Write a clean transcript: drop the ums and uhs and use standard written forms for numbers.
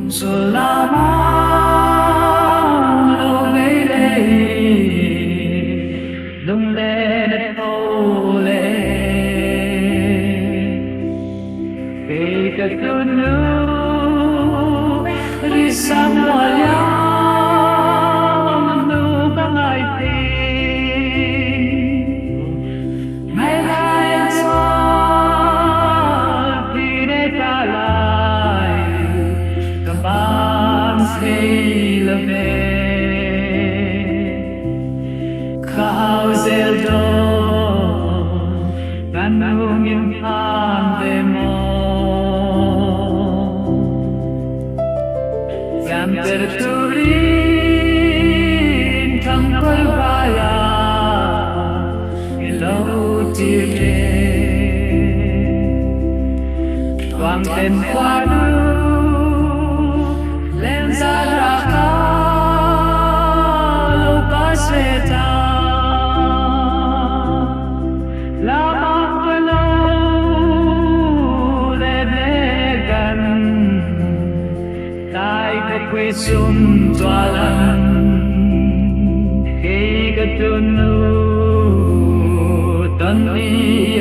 Selamat lele lung le ole Beka tunu risam waya nu bangai ti mai lai sa ti ne ta lai kaban sei le ve Kau zeldo Tanung yung ande mo Yang terturin Tangkol baya Ilaw tire Tuang tenkwadu Lensa raka Lupas veta Quê sum toalan khi cái chun nu tân đi